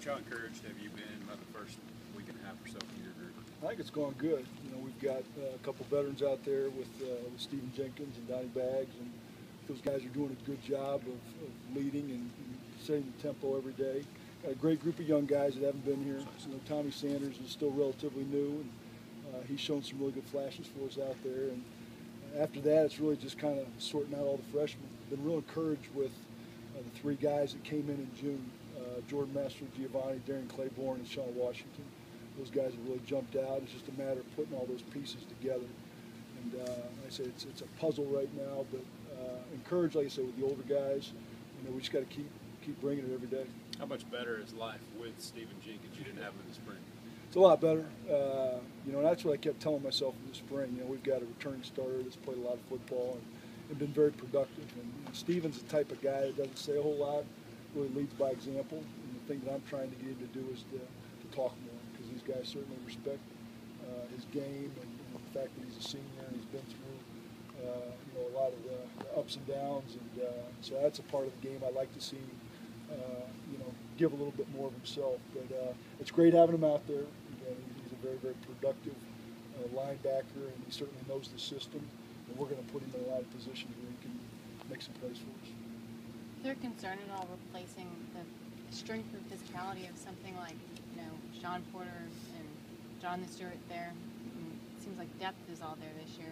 Coach, how encouraged have you been about the first week and a half or so from your group? I think it's going good. You know, we've got a couple veterans out there with Stephen Jenkins and Donnie Baggs, and those guys are doing a good job of leading and setting the tempo every day. Got a great group of young guys that haven't been here. You know, Tommy Sanders is still relatively new, and he's shown some really good flashes for us out there. And after that, it's really just kind of sorting out all the freshmen. Been real encouraged with the three guys that came in June. Jordan Master, Giovanni, Darren Claiborne, and Sean Washington. Those guys have really jumped out. It's just a matter of putting all those pieces together. And like I say, it's a puzzle right now, but encouraged, like I said, with the older guys. You know, we just got to keep bringing it every day. How much better is life with Stephen Jenkins? You didn't have him in the spring. It's a lot better. You know, and that's what I kept telling myself in the spring. You know, we've got a returning starter that's played a lot of football and been very productive. And Stephen's the type of guy that doesn't say a whole lot, really leads by example. And the thing that I'm trying to get him to do is to talk more, because these guys certainly respect his game and the fact that he's a senior and he's been through you know, a lot of the ups and downs. And so that's a part of the game I like to see him, you know, give a little bit more of himself. But it's great having him out there. Again, he's a very, very productive linebacker, and he certainly knows the system. And we're going to put him in a lot of positions where he can make some plays for us. Is there concern at all replacing the strength and physicality of something like, you know, Sean Porter and Jonathan Stewart there? I mean, it seems like depth is all there this year,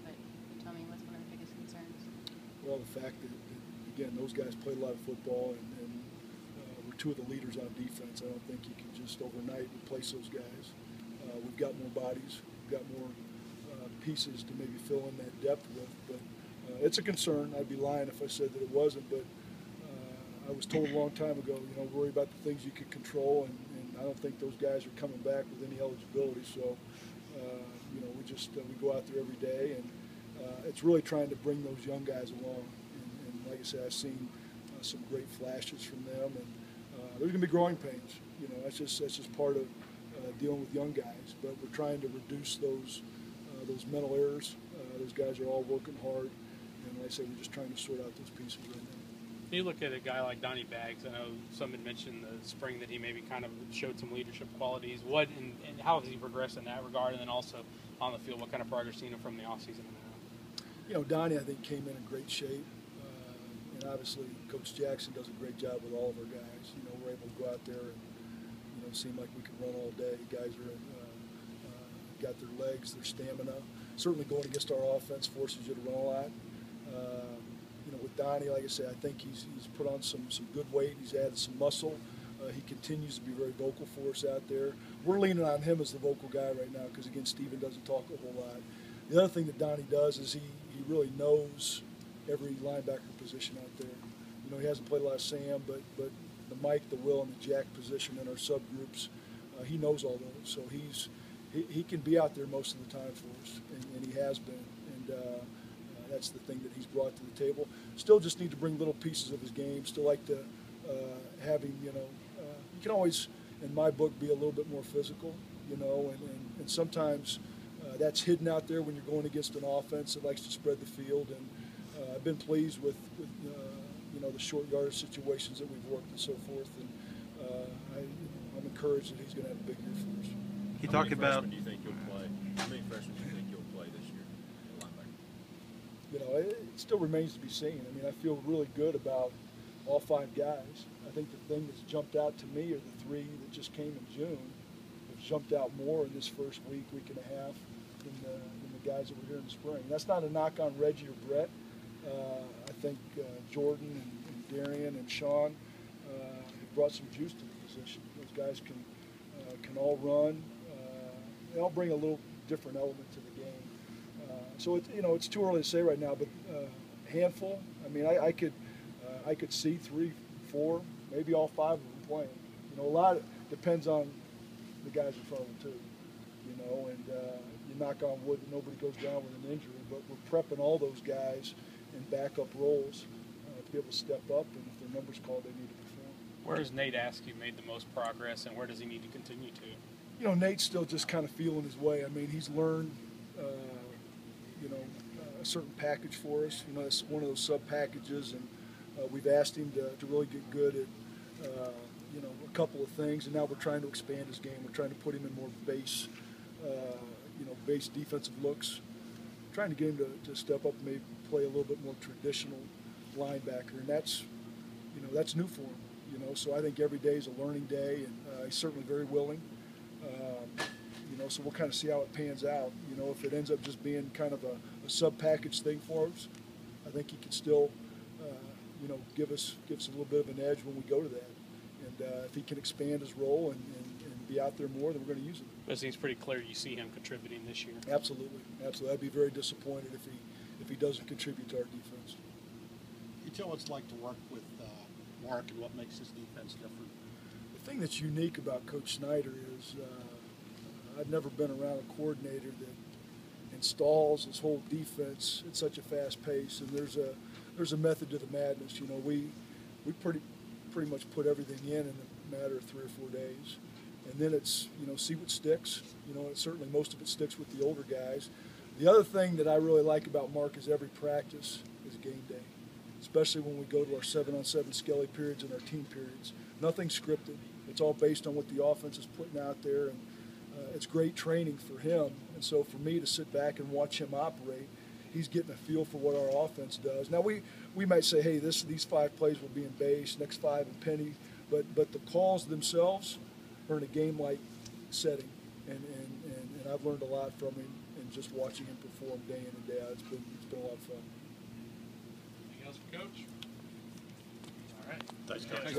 but tell me, what's one of the biggest concerns? Well, the fact that again, those guys played a lot of football and were two of the leaders on defense. I don't think you can just overnight replace those guys. We've got more bodies, we've got more pieces to maybe fill in that depth with, but it's a concern. I'd be lying if I said that it wasn't, but I was told a long time ago, you know, worry about the things you can control, and I don't think those guys are coming back with any eligibility. So, you know, we go out there every day, and it's really trying to bring those young guys along. And like I said, I've seen some great flashes from them, and there's going to be growing pains. You know, that's just part of dealing with young guys. But we're trying to reduce those mental errors. Those guys are all working hard, and like I said, we're just trying to sort out those pieces right now. You look at a guy like Donnie Baggs. I know some had mentioned the spring that he maybe kind of showed some leadership qualities. What and how has he progressed in that regard? And then also on the field, what kind of progress seen him from the offseason? You know, Donnie, I think, came in great shape. And obviously, Coach Jackson does a great job with all of our guys. You know, we're able to go out there and, you know, seem like we can run all day. Guys are got their legs, their stamina. Certainly going against our offense forces you to run a lot. You know, with Donnie, like I said, I think he's put on some good weight. He's added some muscle. He continues to be very vocal for us out there. We're leaning on him as the vocal guy right now because, again, Stephen doesn't talk a whole lot. The other thing that Donnie does is he really knows every linebacker position out there. You know, he hasn't played a lot of Sam, but the Mike, the Will, and the Jack position in our subgroups, he knows all those. So he can be out there most of the time for us, and he has been. And that's the thing that he's brought to the table. Still just need to bring little pieces of his game. Still like to have him, you know, you can always, in my book, be a little bit more physical, you know, and sometimes that's hidden out there when you're going against an offense that likes to spread the field. And I've been pleased with you know, the short yardage situations that we've worked and so forth. And I'm encouraged that he's going to have a big year for us. He talked about. Do you think you'll play? How many freshmen do you think you'll play this year? You know, it still remains to be seen. I mean, I feel really good about all five guys. I think the thing that's jumped out to me are the three that just came in June. Have jumped out more in this first week and a half than the guys that were here in the spring. That's not a knock on Reggie or Brett. I think Jordan and Darian and Sean have brought some juice to the position. Those guys can all run. They all bring a little different element to the game. So you know, it's too early to say right now, but handful. I mean, I could see 3, 4, maybe all 5 of them playing. You know, a lot depends on the guys in front of them too. You know, and you knock on wood that nobody goes down with an injury, but we're prepping all those guys in backup roles to be able to step up, and if their number's called, they need to perform. Where has Nate Askew made the most progress, and where does he need to continue to? You know, Nate's still just kind of feeling his way. I mean, he's learned, you know, a certain package for us. You know, it's one of those sub packages, and we've asked him to really get good at you know, a couple of things, and now we're trying to expand his game. We're trying to put him in more base, you know, base defensive looks. Trying to get him to step up and maybe play a little bit more traditional linebacker, and that's, you know, that's new for him. You know, so I think every day is a learning day, and he's certainly very willing. You know, so we'll kind of see how it pans out. You know, if it ends up just being kind of a sub-package thing for us, I think he could still, you know, give us a little bit of an edge when we go to that. And if he can expand his role and be out there more, then we're going to use him. But it seems pretty clear you see him contributing this year. Absolutely, absolutely. I'd be very disappointed if he doesn't contribute to our defense. Can you tell what it's like to work with Mark and what makes his defense different? The thing that's unique about Coach Snyder is I've never been around a coordinator that installs his whole defense at such a fast pace, and there's a method to the madness. You know, we pretty much put everything in a matter of 3 or 4 days, and then it's, you know, see what sticks. You know, certainly most of it sticks with the older guys. The other thing that I really like about Mark is every practice is game day, especially when we go to our 7-on-7 skelly periods and our team periods. Nothing's scripted. It's all based on what the offense is putting out there, and it's great training for him. And so for me to sit back and watch him operate, he's getting a feel for what our offense does. Now we might say, hey, these 5 plays will be in base, next 5 in penny, but the calls themselves are in a game-like setting, and I've learned a lot from him and just watching him perform day in and day out. It's been a lot of fun. Anything else for Coach? All right. Thanks, Coach.